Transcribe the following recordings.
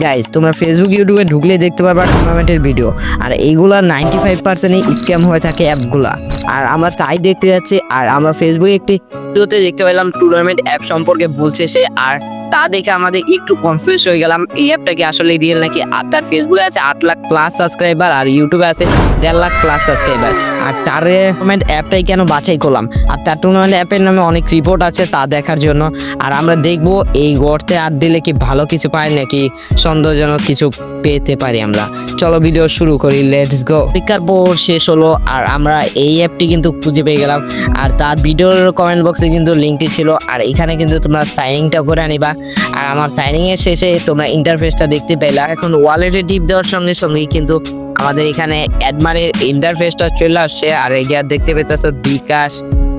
Guys তোমরা Facebook ইউটিউবে ঢুকলে দেখতে পারবা টুর্নামেন্টের ভিডিও, আর এইগুলা 95% স্ক্যাম হয়ে থাকে অ্যাপগুলা। আর আমরা তাই দেখতে যাচ্ছি, আর আমরা ফেসবুকে একটি ভিডিওতে দেখতে পেলাম টুর্নামেন্ট অ্যাপ সম্পর্কে বলছে সে, আর তা দেখে আমাদের একটু কনফিউজ হয়ে গেলাম এই অ্যাপটা কি আসলে রিয়েল নাকি। আর তার ফেসবুকে আছে 8 লাখ প্লাস সাবস্ক্রাইবার আর ইউটিউবে আছে 1.5 লাখ প্লাস সাবস্ক্রাইবার। আর তার টুর্নামেন্ট অ্যাপটাই কেন বাছাই করলাম, আর তার টুর্নামেন্ট অ্যাপের নামে অনেক রিপোর্ট আছে তা দেখার জন্য। আর আমরা দেখবো এই গর্তে হাত দিলে কি ভালো কিছু পাই নাকি সন্দেহজনক কিছু পেতে পারি আমরা। চলো ভিডিও শুরু করি, লেটস গো। পরীক্ষার পর শেষ হলো আর আমরা এই অ্যাপটি কিন্তু খুঁজে পেয়ে গেলাম, আর তার ভিডিওর কমেন্ট বক্সে কিন্তু লিঙ্কটি ছিল। আর এখানে কিন্তু তোমরা সাইনিংটা করে আনিবা। আর আমার সাইনিং এর শেষে তোমরা ইন্টারফেসটা দেখতে পেলা। এখন ওয়ালেটে টিপ দেওয়ার সঙ্গে সঙ্গেই কিন্তু আমাদের এখানে অ্যাডমানের ইন্টারফেসটা চলে আসছে। আর এগিয়ে দেখতে পেতেছ বিকাশ,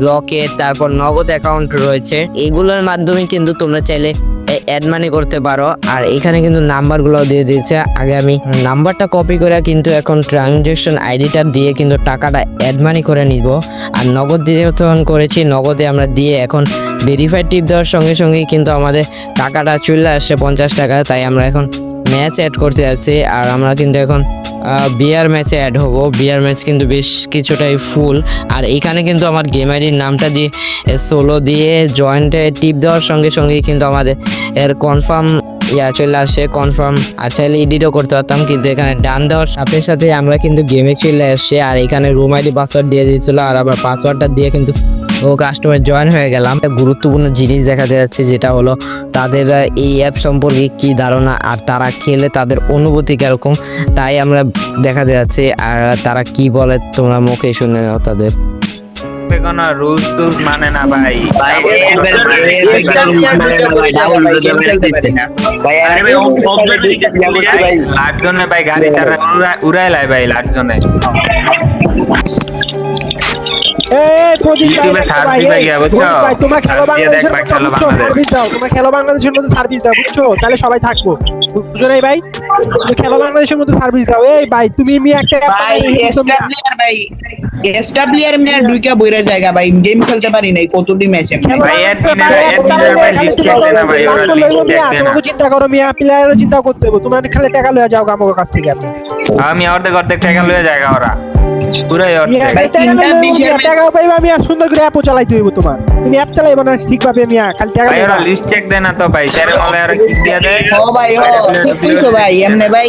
রকেট, তারপর নগদ অ্যাকাউন্ট রয়েছে। এগুলোর মাধ্যমে কিন্তু তোমরা চাইলে অ্যাড মানি করতে পারো। আর এখানে কিন্তু নাম্বারগুলো দিয়ে দিয়েছে। আগে আমি নাম্বারটা কপি করে কিন্তু এখন ট্রানজ্যাকশন আইডিটা দিয়ে কিন্তু টাকাটা অ্যাড মানি করে নিব। আর নগদ দিয়ে তখন করেছি, নগদে আমরা দিয়ে এখন ভেরিফাইড টিপ দেওয়ার সঙ্গে সঙ্গেই কিন্তু আমাদের টাকাটা চলে আসছে 50 টাকা। তাই আমরা এখন ম্যাচ অ্যাড করতে যাচ্ছি। আর আমরা কিন্তু এখন বিয়ার ম্যাচে অ্যাড হব। বিয়ার ম্যাচ কিন্তু বেশ কিছুটাই ফুল। আর এখানে কিন্তু আমার গেম আইডির নামটা দিয়ে সোলো দিয়ে জয়েন্টে টিপ দেওয়ার সঙ্গে সঙ্গেই কিন্তু আমাদের এর কনফার্ম চলে আসে কনফার্ম। আর চাইলে এডিটও করতে পারতাম, কিন্তু এখানে ডান দেওয়ার সাথে সাথে আমরা কিন্তু গেমে চলে আসছে। আর এখানে রুম আইডি পাসওয়ার্ড দিয়ে দিয়েছিল, আর আবার পাসওয়ার্ডটা দিয়ে কিন্তু ও কাস্টমার জয়েন হয়ে গেলাম। একটা গুরুত্বপূর্ণ জিনিস দেখাতে যাচ্ছে, যেটা হলো তাদের এই অ্যাপ সম্পর্কে কি ধারণা আর তারা খেলে তাদের অনুভূতি কিরকম, তাই আমরা দেখাতে যাচ্ছি। আর তারা কি বলে তোমরা মুখে শুনে নাও তাদের। কোনো রুলস টুলস মানে না ভাই। লাট জন্য ভাই গাড়ি চালা উড়াই লাই ভাই, লাট জন্য ইউটিউবে সার্ভিস পাই গিয়া বুঝছো। তোমরা খেলো বাংলাদেশের দেখ খেলো বাংলাদেশ, সার্ভিস দাও, তোমরা খেলো বাংলাদেশের মতো সার্ভিস দাও, বুঝছো? তাহলে সবাই থাকবো, বুঝছো না ভাই? তুমি খেলো বাংলাদেশের মতো সার্ভিস দাও। এই ভাই তুমি মি একটা ভাই এসডব্লিউআর ভাই এসডব্লিউআর মে দুইটা বইরা জায়গা ভাই, গেম খেলতে পারি নাই কতটি ম্যাচে ভাই এর ভাই লিস্ট চেক দেনা ভাই, ওরা লিস্ট চেক দেনা। তোমাকে চিন্তা করো মিয়া, প্লেয়ারের চিন্তা করতে হবে। তোমরা খালি টাকা লয়ে যাও আমার কাছ থেকে। আমি অর্ধেক টাকা লয়ে জায়গা ওরা পুরাই অর্ধেক। ভাই তিনটা বিশের টাকা পাইবা মিয়া, সুন্দর করে অ্যাপও চালাইতে হইব তোমার। তুমি অ্যাপ চালাইবা না ঠিকভাবে মিয়া, খালি টাকা ভাই ওরা লিস্ট চেক দেনা তো ভাই, তারে মলে আর কি দিয়া দেয়। ও ভাই ও ঠিক কইছো ভাই, এমনে ভাই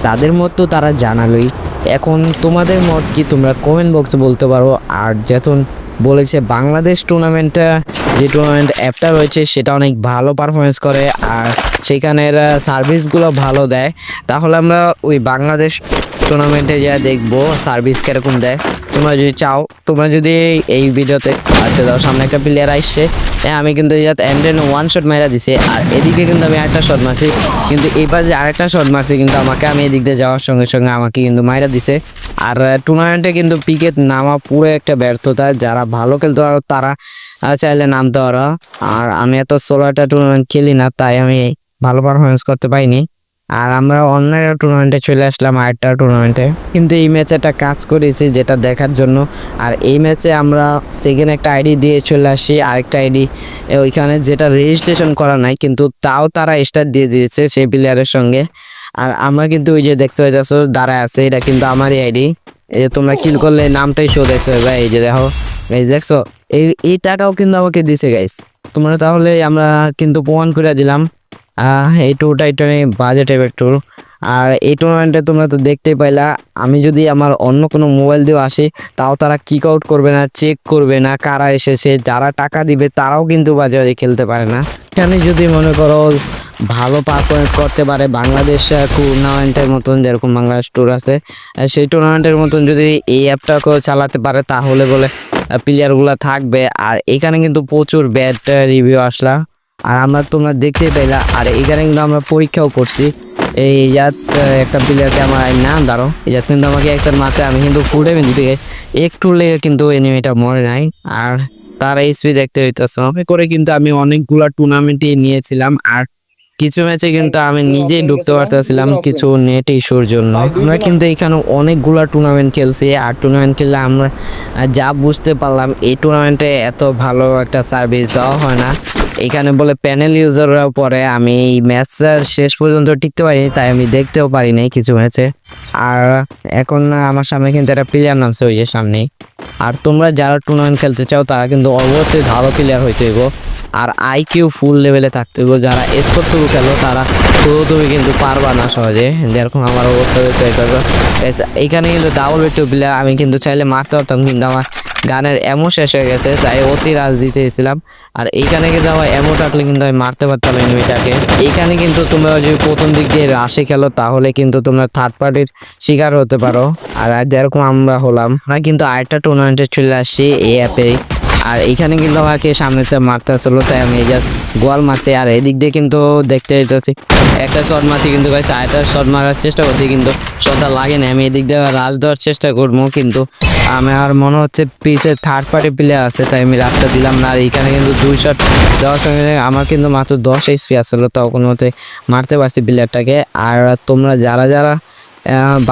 তাদের মত তো তারা জানালোই। এখন তোমাদের মত কি তোমরা কমেন্ট বক্সে বলতে পারো। আর যেতন বলেছে বাংলাদেশ টুর্নামেন্টটা, যে টুর্নামেন্ট অ্যাপটা রয়েছে সেটা অনেক ভালো পারফরমেন্স করে আর সেখানের সার্ভিসগুলো ভালো দেয়। তাহলে আমরা ওই বাংলাদেশ টুর্নামেন্টে যা দেখবো সার্ভিস কীরকম দেয়। তোমরা যদি চাও, তোমরা যদি এই ভিডিওতে আচ্ছা দাও, সামনে একটা প্লেয়ার আসছে, আমি কিন্তু এন্ডেন ওয়ান শট মারা দিছে। আর এদিকে কিন্তু আমি আরেকটা শট মারছি, কিন্তু এই পাশে আরেকটা শট মারছি, কিন্তু আমি এদিক দিয়ে যাওয়ার সঙ্গে সঙ্গে আমাকে কিন্তু মারা দিছে। আর টুর্নামেন্টে কিন্তু পিকে নামা পুরো একটা ব্যর্থতা। যারা ভালো খেলতে পারো তারা চাইলে নামতে পারো। আর আমি এত সোলো একটা টুর্নামেন্ট খেলি না, তাই আমি ভালো পারফরমেন্স করতে পারিনি। আর আমরা অন্য টুর্নামেন্টে চলে আসলাম, আরেকটা টুর্নামেন্টে। কিন্তু এই ম্যাচে একটা কাজ করেছি যেটা দেখার জন্য। আর এই ম্যাচে আমরা সেকেন্ড একটা আইডি দিয়ে চলে আসি, আরেকটা আইডি ওইখানে যেটা রেজিস্ট্রেশন করা নাই, কিন্তু তাও তারা স্টার্ট দিয়ে দিয়েছে সেই প্লেয়ারের সঙ্গে। আর আমরা কিন্তু ওই যে দেখতে পাচ্ছ দাঁড়ায় আছে, এটা কিন্তু আমারই আইডি। এই যে তোমরা কিল করলে নামটাই শো দেখছো ভাই, এই যে দেখো গাইস, দেখছো এই টাকাও কিন্তু আমাকে দিছে গাইস। তোমরা তাহলে আমরা কিন্তু প্রমাণ করে দিলাম এই টুরটা এটা বাজেটের টুর। আর এই টুর্নামেন্টে তোমরা তো দেখতেই পাইলা, আমি যদি আমার অন্য কোনো মোবাইল দিয়ে আসি তাও তারা কিক আউট করবে না, চেক করবে না কারা এসেছে। যারা টাকা দিবে তারাও কিন্তু বাজে বাজে খেলতে পারে না। এখানে যদি মনে করো ভালো পারফরমেন্স করতে পারে বাংলাদেশ টুর্নামেন্টের মতন, যেরকম বাংলাদেশ ট্যুর আছে সেই টুর্নামেন্টের মতন যদি এই অ্যাপটাকেও চালাতে পারে তাহলে বলে প্লেয়ারগুলো থাকবে। আর এখানে কিন্তু প্রচুর ব্যাড রিভিউ আসলা, আর আমরা তোমরা দেখতেই পাইলা। আর এখানে কিন্তু আমরা পরীক্ষাও করছি। এই একটা প্লেয়ারকে আমার নাম দাঁড়ো, এই কিন্তু আমাকে একসাথে মারতে, আমি কিন্তু ফুটে দিতে একটু লেগে কিন্তু এনিমিটা মরে নাই। আর তার এইচপি দেখতে হইতেছে করে কিন্তু আমি অনেকগুলা টুর্নামেন্টে নিয়েছিলাম। আর কিছু ম্যাচে কিন্তু আমি নিজেই ঢুকতে পারতেছিলাম কিছু নেট ইস্যুর জন্য। আমরা কিন্তু এখানে অনেকগুলা টুর্নামেন্ট খেলছি, আর টুর্নামেন্ট খেললে আমরা যা বুঝতে পারলাম এই টুর্নামেন্টে এত ভালো একটা সার্ভিস দেওয়া হয় না। এখানে বলে প্যানেল ইউজাররাও পরে, আমি এই ম্যাচটার শেষ পর্যন্ত টিকতে পারিনি, তাই আমি দেখতেও পারি নাই কিছু ম্যাচে। আর এখন আমার সামনে কিন্তু একটা প্লেয়ার নামছে ওই যে সামনেই। আর তোমরা যারা টুর্নামেন্ট খেলতে চাও তারা কিন্তু অবশ্যই ভালো প্লেয়ার হইতে হইব, আর আইকিউ ফুল লেভেলে থাকতে হইব। যারা স্পোর্ট টুর খেলো তারা তুমি কিন্তু পারবা না সহজে, যেরকম আমার অবস্থা হয়েছে। এইখানে কিন্তু ডাবল বেটু প্লেয়ার, আমি কিন্তু চাইলে মারতে পারতাম, কিন্তু আমার গানের এমো শেষ হয়ে গেছে, তাই অতি রাজ দিতেছিলাম। আর এইখানে কিন্তু আমার এমো থাকলে কিন্তু আমি মারতে পারতাম এনিমিটাকে। এইখানে কিন্তু তোমরা যদি প্রথম দিক দিয়ে রাশে খেলো তাহলে কিন্তু তোমরা থার্ড পার্টির শিকার হতে পারো। আর যেরকম আমরা হলাম, আমরা কিন্তু আরেকটা টুর্নামেন্টে চলে আসছি এই অ্যাপে। আর এইখানে কিন্তু আমাকে সামনে সে মারতে আসলো, তাই আমি এই যে গোয়াল মারছি। আর এদিক দিয়ে কিন্তু দেখতে যেতেছি একটা শট মারছি, কিন্তু ভাই আরেকটা শট মারার চেষ্টা করছি, কিন্তু শটটা লাগে না। আমি এদিক দিয়ে রাজ দেওয়ার চেষ্টা করবো, কিন্তু আমার মনে হচ্ছে পিছে থার্ড পার্টি প্লেয়ার আছে, তাই আমি রাস্তা দিলাম না। আর এইখানে কিন্তু 2 শট দেওয়ার সঙ্গে আমার কিন্তু মাত্র 10 HP আসলো, তাও কোনো মতে মারতে পারছি প্লেয়ারটাকে। আর তোমরা যারা যারা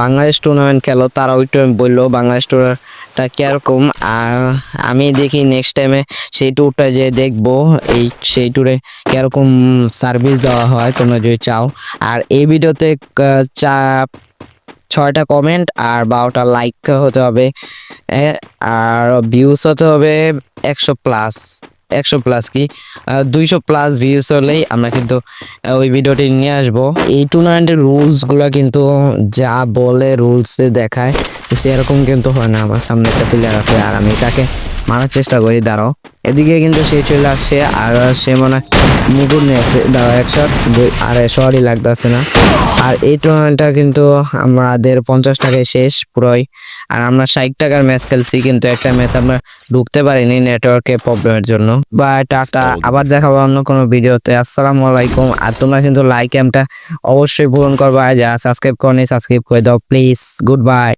বাংলাদেশ টুর্নামেন্ট খেলো তারা ওইটা বললো বাংলাদেশ টুরটা কীরকম। আর আমি দেখি নেক্সট টাইমে সেই ট্যুরটা যে দেখবো, সেই ট্যুরে কীরকম সার্ভিস দেওয়া হয় তোমরা যদি চাও। আর এই ভিডিওতে 6টা কমেন্ট আর 12টা লাইক হতে হবে, আর ভিউজ হতে হবে 100+ কি 200+ ভিউজ হলেই আমরা কিন্তু ওই ভিডিওটি নিয়ে আসবো। এই টুর্নামেন্টের রুলসগুলো কিন্তু যা বলে রুলসে দেখায় সেরকম কিন্তু হয় না। আমার সামনে একটা প্লেয়ার আছে আর আমি তাকে মারার চেষ্টা করি, দাঁড়াও। এদিকে কিন্তু সে চলে আসছে, আর সে মনে মুকুট নিয়ে আসছে, দাঁড়াও 1 শট, আর শটই লাগতেছে না। আর এই টুর্নামেন্টটা কিন্তু আমাদের 50 টাকায় শেষ পুরোই। আর আমরা 60 টাকার ম্যাচ খেলছি, কিন্তু একটা ম্যাচ আমরা ঢুকতে পারিনি নেটওয়ার্কের প্রবলেমের জন্য। বা টাটা, আবার দেখাবো অন্য কোনো ভিডিওতে। আসসালামু আলাইকুম। আর তোমরা কিন্তু লাইক অবশ্যই পূরণ করবা, যা সাবস্ক্রাইব করনি সাবস্ক্রাইব করে দাও প্লিজ। Good bye.